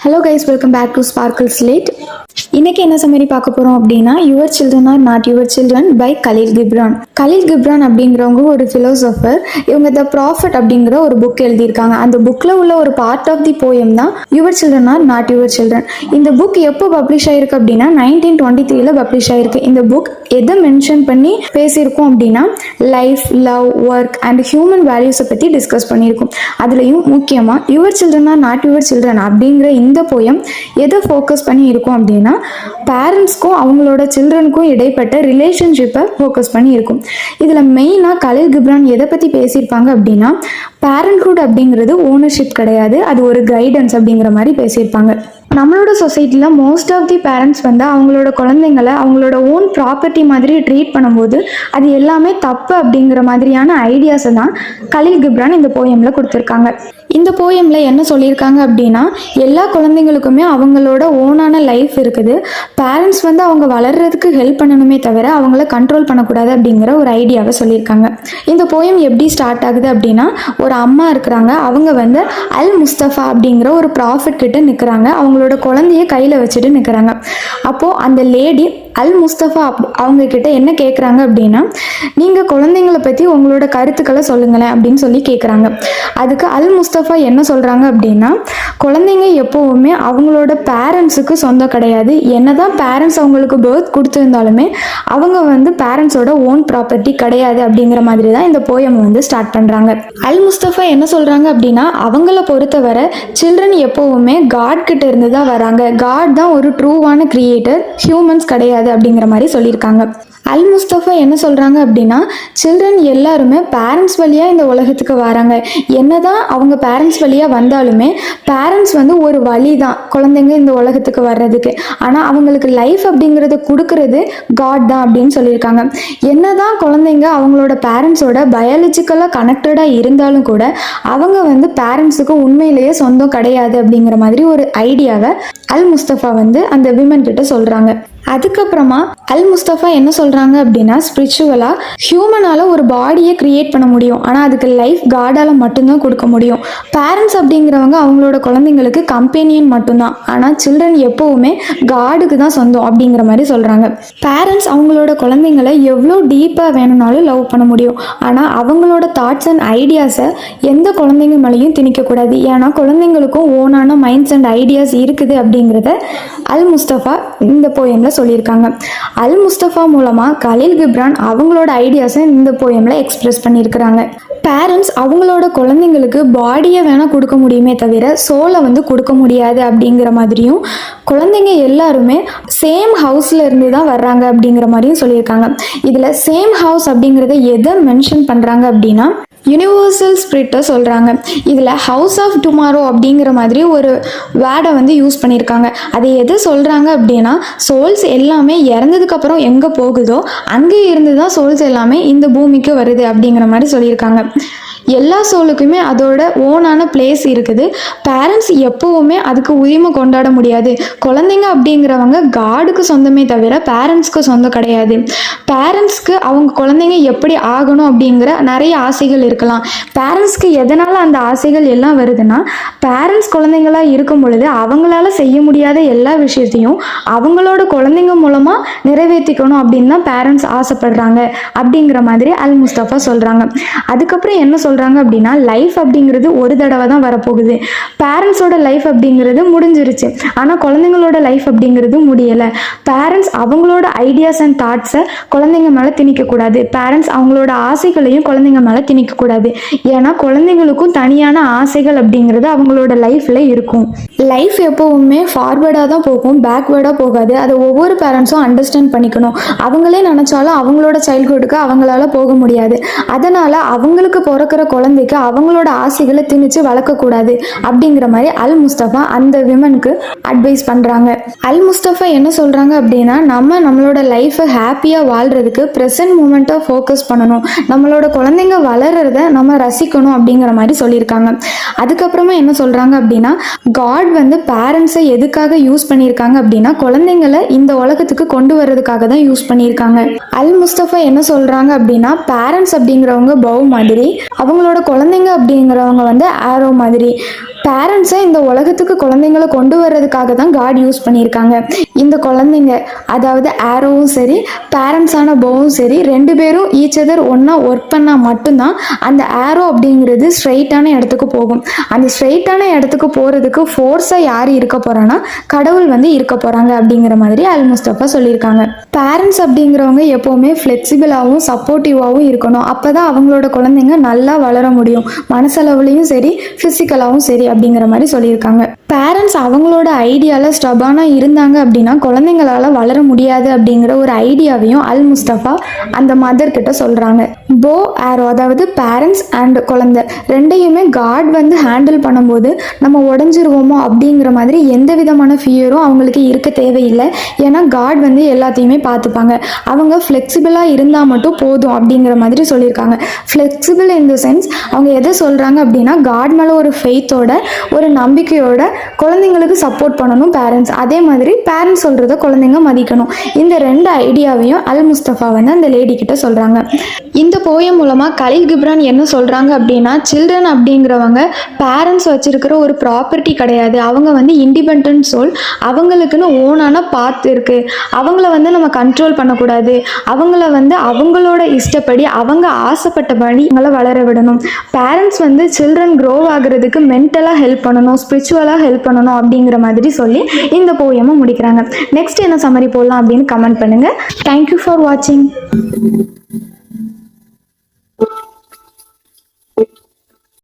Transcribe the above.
Hello guys, welcome back to sparkle slate. இன்னைக்கு என்ன summary பார்க்க போகிறோம் அப்படின்னா, your children are not your children by Khalil Gibran. Khalil Gibran அப்படிங்கிறவங்க ஒரு ஃபிலோசோஃபர். இவங்க த ப்ராஃபிட் அப்படிங்கிற ஒரு புக் எழுதியிருக்காங்க. அந்த புக்கில் உள்ள ஒரு பார்ட் ஆஃப் தி போயம் தான் your children are not your children. இந்த புக் எப்போ பப்ளிஷ் ஆயிருக்கு அப்படின்னா 1923 பப்ளிஷ் ஆயிருக்கு. இந்த புக் எதை மென்ஷன் பண்ணி பேசியிருக்கோம் அப்படின்னா, life, love, work and human வேல்யூஸை பற்றி டிஸ்கஸ் பண்ணியிருக்கோம். அதுலேயும் முக்கியமாக your children are not your children அப்படிங்கிற இந்த போயம் எதை ஃபோக்கஸ் பண்ணி இருக்கும் அப்படின்னா, பேரண்ட்ஸ்க்கும் அவங்களோட சில்ட்ரனுக்கும் இடைப்பட்ட ரிலேஷன்ஷிப்பை ஃபோக்கஸ் பண்ணி இருக்கும். இதில் மெயினாக கலீல் கிப்ரான் எதை பற்றி பேசியிருப்பாங்க அப்படின்னா, பேரண்ட்ஹுட் அப்படிங்கிறது ஓனர்ஷிப் கிடையாது, அது ஒரு கைடன்ஸ் அப்படிங்கிற மாதிரி பேசியிருப்பாங்க. நம்மளோட சொசைட்டியில் மோஸ்ட் ஆஃப் தி பேரண்ட்ஸ் வந்து அவங்களோட குழந்தைங்களை அவங்களோட ஓன் ப்ராப்பர்ட்டி மாதிரி ட்ரீட் பண்ணும்போது அது எல்லாமே தப்பு அப்படிங்கிற மாதிரியான ஐடியாஸை தான் கலீல் கிப்ரான் இந்த போயமில் கொடுத்துருக்காங்க. இந்த போயமில் என்ன சொல்லியிருக்காங்க அப்படின்னா, எல்லா குழந்தைங்களுக்குமே அவங்களோட ஓனான லைஃப் இருக்குது. பேரண்ட்ஸ் வந்து அவங்க வளர்கிறதுக்கு ஹெல்ப் பண்ணணுமே தவிர அவங்கள கண்ட்ரோல் பண்ணக்கூடாது அப்படிங்கிற ஒரு ஐடியாவை சொல்லியிருக்காங்க. இந்த போயம் எப்படி ஸ்டார்ட் ஆகுது அப்படின்னா, ஒரு அம்மா இருக்கிறாங்க. அவங்க வந்து அல் முஸ்தஃபா அப்படிங்கிற ஒரு ப்ராஃபிட் கிட்ட நிற்கிறாங்க. அவங்களோட குழந்தைய கையில் வச்சுட்டு நிற்கிறாங்க. அப்போது அந்த லேடி அல் முஸ்தஃபா அவங்க கிட்ட என்ன கேட்குறாங்க அப்படின்னா, நீங்கள் குழந்தைங்களை பற்றி உங்களோட கருத்துக்களை சொல்லுங்களேன் அப்படின்னு சொல்லி கேட்குறாங்க. அதுக்கு அல் முஸ்தஃபா என்ன சொல்கிறாங்க அப்படின்னா, குழந்தைங்க எப்போவுமே அவங்களோட பேரண்ட்ஸுக்கு சொந்தம் கிடையாது. என்னதான் பேரண்ட்ஸ் அவங்களுக்கு பர்த் கொடுத்துருந்தாலுமே அவங்க வந்து பேரண்ட்ஸோட ஓன் ப்ராப்பர்ட்டி கிடையாது அப்படிங்கிற மாதிரி தான் இந்த போயம் வந்து ஸ்டார்ட் பண்ணுறாங்க. அல் முஸ்தஃபா என்ன சொல்கிறாங்க அப்படின்னா, அவங்கள பொறுத்தவரை சில்ட்ரன் எப்போவுமே காட் கிட்ட இருந்து தான் வராங்க. காட் தான் ஒரு ட்ரூவான கிரியேட்டர், ஹியூமன்ஸ் கிடையாது அப்படிங்கிற மாதிரி சொல்லியிருக்காங்க. அல் முஸ்தஃபா என்ன சொல்கிறாங்க அப்படின்னா, சில்ட்ரன் எல்லாருமே பேரண்ட்ஸ் வழியாக இந்த உலகத்துக்கு வராங்க. என்னதான் அவங்க பேரண்ட்ஸ் வழியாக வந்தாலுமே பேரண்ட்ஸ் வந்து ஒரு வழி தான் குழந்தைங்க இந்த உலகத்துக்கு வர்றதுக்கு. ஆனால் அவங்களுக்கு லைஃப் அப்படிங்கிறத கொடுக்கறது காட் தான் அப்படின்னு சொல்லியிருக்காங்க. என்னதான் குழந்தைங்க அவங்களோட பேரண்ட்ஸோட பயாலஜிக்கலாக கனெக்டடாக இருந்தாலும் கூட அவங்க வந்து பேரண்ட்ஸுக்கு உண்மையிலேயே சொந்தம் கிடையாது அப்படிங்கிற மாதிரி ஒரு ஐடியாவை அல் முஸ்தஃபா வந்து அந்த விமன் கிட்ட சொல்கிறாங்க. அதுக்கப்புறமா அல் முஸ்தஃபா என்ன சொல்கிறாங்க அப்படின்னா, ஸ்பிரிச்சுவலாக ஹியூமனால் ஒரு பாடியை க்ரியேட் பண்ண முடியும், ஆனால் அதுக்கு லைஃப் காடால் மட்டும்தான் கொடுக்க முடியும். பேரண்ட்ஸ் அப்படிங்கிறவங்க அவங்களோட குழந்தைங்களுக்கு கம்பெனியன் மட்டும்தான், ஆனால் சில்ட்ரன் எப்போவுமே காடுக்கு தான் சொந்தம் அப்படிங்கிற மாதிரி சொல்கிறாங்க. பேரண்ட்ஸ் அவங்களோட குழந்தைங்களை எவ்வளோ டீப்பாக வேணும்னாலும் லவ் பண்ண முடியும், ஆனால் அவங்களோட தாட்ஸ் அண்ட் ஐடியாஸை எந்த குழந்தைங்க மேலேயும் திணிக்கக்கூடாது. ஏன்னா குழந்தைங்களுக்கும் ஓனான மைண்ட்ஸ் அண்ட் ஐடியாஸ் இருக்குது அப்படிங்கிறத அல் முஸ்தஃபா இந்த போயமில் சொல்லியிருக்காங்க. அல் முஸ்தஃபா மூலமாக கலீல் கிப்ரான் அவங்களோட ஐடியாஸை இந்த போயமில் எக்ஸ்பிரஸ் பண்ணியிருக்கிறாங்க. பேரண்ட்ஸ் அவங்களோட குழந்தைங்களுக்கு பாடியை வேணால் கொடுக்க முடியுமே தவிர சோலை வந்து கொடுக்க முடியாது அப்படிங்கிற மாதிரியும், குழந்தைங்க எல்லாருமே சேம் ஹவுஸில் இருந்து தான் வர்றாங்க அப்படிங்கிற மாதிரியும் சொல்லியிருக்காங்க. இதில் சேம் ஹவுஸ் அப்படிங்கிறத எதை மென்ஷன் பண்ணுறாங்க அப்படின்னா, யூனிவர்சல் ஸ்பிரிட்டை சொல்கிறாங்க. இதில் ஹவுஸ் ஆஃப் டுமாரோ அப்படிங்கிற மாதிரி ஒரு வேர்டை வந்து யூஸ் பண்ணியிருக்காங்க. அதை எது சொல்கிறாங்க அப்படின்னா, சோல்ஸ் எல்லாமே இறந்ததுக்கப்புறம் எங்கே போகுதோ அங்கே இருந்து தான் சோல்ஸ் எல்லாமே இந்த பூமிக்கு வருது அப்படிங்கிற மாதிரி சொல்லியிருக்காங்க. எல்லா சோலுக்குமே அதோட ஓனான பிளேஸ் இருக்குது. பேரண்ட்ஸ் எப்போவுமே அதுக்கு உரிமை கொண்டாட முடியாது. குழந்தைங்க அப்படிங்கிறவங்க காடுக்கு சொந்தமே தவிர பேரண்ட்ஸ்க்கு சொந்தம் கிடையாது. பேரண்ட்ஸ்க்கு அவங்க குழந்தைங்க எப்படி ஆகணும் அப்படிங்கிற நிறைய ஆசைகள் இருக்கலாம். பேரண்ட்ஸ்க்கு எதனால் அந்த ஆசைகள் எல்லாம் வருதுன்னா, பேரண்ட்ஸ் குழந்தைங்களாக இருக்கும் பொழுது அவங்களால செய்ய முடியாத எல்லா விஷயத்தையும் அவங்களோட குழந்தைங்க மூலமாக நிறைவேற்றிக்கணும் அப்படின்னு தான் பேரண்ட்ஸ் ஆசைப்படுறாங்க அப்படிங்கிற மாதிரி அல் முஸ்தஃபா சொல்கிறாங்க. அதுக்கப்புறம் என்ன சொல்கிறாங்க அப்படின்னா, லைஃப் அப்படிங்கிறது ஒரு தடவை தான் வரப்போகுது. பேரண்ட்ஸோட லைஃப் அப்படிங்கிறது முடிஞ்சிருச்சு, ஆனால் குழந்தைங்களோட லைஃப் அப்படிங்கிறது முடியலை. பேரண்ட்ஸ் அவங்களோட ஐடியாஸ் அண்ட் தாட்ஸை குழந்தைங்க மேலே திணிக்கக்கூடாது. பேரண்ட்ஸ் அவங்களோட ஆசைகளையும் குழந்தைங்க மேலே திணிக்கக்கூடாது. ஏன்னா குழந்தைங்களுக்கும் தனியான ஆசைகள் அப்படிங்கிறது அவங்களோட லைஃப்பில் இருக்கும். லைஃப் எப்போவுமே ஃபார்வேர்டாக தான் போகும், பேக்வேர்டாக போகாது. அதை ஒவ்வொரு பேரண்ட்ஸும் அண்டர்ஸ்டாண்ட் பண்ணிக்கணும். அவங்களே நினச்சாலும் அவங்களோட சைல்ட்ஹுட்டுக்கு அவங்களால போக முடியாது. அதனால் அவங்களுக்கு பிறக்கிற குழந்தைக்கு அவங்களோட ஆசைகளை திணிச்சு வளர்க்கக்கூடாது அப்படிங்கிற மாதிரி அல் முஸ்தஃபா அந்த விமனுக்கு அட்வைஸ் பண்ணுறாங்க. அல் முஸ்தபா என்ன சொல்கிறாங்க அப்படின்னா நம்மளோட லைஃப்பை ஹாப்பியாக வாழ்கிறதுக்கு ப்ரெசன்ட் மூமெண்ட்டை ஃபோக்கஸ் பண்ணணும், நம்மளோட குழந்தைங்க வளர்கிறத நம்ம ரசிக்கணும் அப்படிங்கிற மாதிரி சொல்லியிருக்காங்க. அதுக்கப்புறமா என்ன சொல்கிறாங்க அப்படின்னா காட் வந்து பேரண்ட்ஸை எதுக்காக யூஸ் பண்ணியிருக்காங்க அப்படின்னா குழந்தைங்களை இந்த உலகத்துக்கு கொண்டு வர்றதுக்காக தான் யூஸ் பண்ணியிருக்காங்க. அல் முஸ்தபா என்ன சொல்கிறாங்க அப்படின்னா பேரண்ட்ஸ் அப்படிங்கிறவங்க பவ் மாதிரி, அவங்களோட குழந்தைங்க அப்படிங்கிறவங்க வந்து ஆரோ மாதிரி. பேரண்ட்ஸை இந்த உலகத்துக்கு குழந்தைங்களை கொண்டு வர்றதுக்காக தான் காட் யூஸ் பண்ணியிருக்காங்க. இந்த குழந்தைங்க அதாவது ஆரோவும் சரி பேரண்ட்ஸான பவும் சரி ரெண்டு பேரும் ஈச் அதர் ஒன்றா ஒர்க் பண்ணால் மட்டும்தான் அந்த ஆரோ அப்படிங்கிறது ஸ்ட்ரைட்டான இடத்துக்கு போகும். அந்த ஸ்ட்ரைட்டான இடத்துக்கு போகிறதுக்கு ஃபோர்ஸாக யார் இருக்க போகிறான்னா கடவுள் வந்து இருக்க போகிறாங்க அப்படிங்கிற மாதிரி அல் முஸ்தபா சொல்லியிருக்காங்க. பேரண்ட்ஸ் அப்படிங்கிறவங்க எப்போவுமே ஃப்ளெக்சிபிளாகவும் சப்போர்ட்டிவாகவும் இருக்கணும். அப்போ தான் அவங்களோட குழந்தைங்க நல்லா வளர முடியும், மனசளவுலையும் சரி ஃபிசிக்கலாகவும் சரி அப்படிங்கிற மாதிரி சொல்லியிருக்காங்க. பேரண்ட்ஸ் அவங்களோட ஐடியாவில் ஸ்டபானாக இருந்தாங்க அப்படின்னா குழந்தைங்களால் வளர முடியாது அப்படிங்கிற ஒரு ஐடியாவையும் அல் முஸ்தபா அந்த மதர் கிட்ட சொல்கிறாங்க. போ ஆரோ அதாவது பேரண்ட்ஸ் அண்ட் குழந்தை ரெண்டையுமே காட் வந்து ஹேண்டில் பண்ணும்போது நம்ம உடஞ்சிருவோமோ அப்படிங்கிற மாதிரி எந்த விதமான ஃபியரும் அவங்களுக்கு இருக்க தேவையில்லை. ஏன்னா காட் வந்து எல்லாத்தையுமே பார்த்துப்பாங்க. அவங்க ஃப்ளெக்சிபிளாக இருந்தால் மட்டும் போதும் அப்படிங்கிற மாதிரி சொல்லியிருக்காங்க. ஃப்ளெக்சிபிள் இன் த சென்ஸ் அவங்க எதை சொல்கிறாங்க அப்படின்னா காட் மேலே ஒரு ஃபெய்த்தோட ஒரு நம்பிக்கையோட குழந்தைங்களுக்கு சப்போர்ட் பண்ணணும் பேரண்ட்ஸ். அதே மாதிரி பேரண்ட்ஸ் சொல்கிறத குழந்தைங்க மதிக்கணும். இந்த ரெண்டு ஐடியாவையும் அல் முஸ்தபா வந்து அந்த லேடி கிட்ட சொல்கிறாங்க. இந்த போயம் மூலமாக கலீல் கிப்ரான் என்ன சொல்கிறாங்க அப்படின்னா சில்ட்ரன் அப்படிங்கிறவங்க பேரண்ட்ஸ் வச்சுருக்கிற ஒரு ப்ராப்பர்ட்டி கிடையாது. அவங்க வந்து இண்டிபெண்ட் சோல், அவங்களுக்குன்னு ஓனான பாத் இருக்குது. அவங்கள வந்து நம்ம கண்ட்ரோல் பண்ணக்கூடாது. அவங்கள வந்து அவங்களோட இஷ்டப்படி அவங்க ஆசைப்பட்டபடி அவங்கள வளர விடணும். பேரண்ட்ஸ் வந்து சில்ட்ரன் க்ரோ ஆகிறதுக்கு மென்டலாக ஹெல்ப் பண்ணணும், ஸ்பிரிச்சுவலாக ஹெல்ப் பண்ணணும் அப்படிங்கிற மாதிரி சொல்லி இந்த போயமும் முடிக்கிறாங்க. நெக்ஸ்ட் என்ன சம்மரி போடலாம் அப்படின்னு கமெண்ட் பண்ணுங்கள். தேங்க்யூ ஃபார் வாட்சிங்.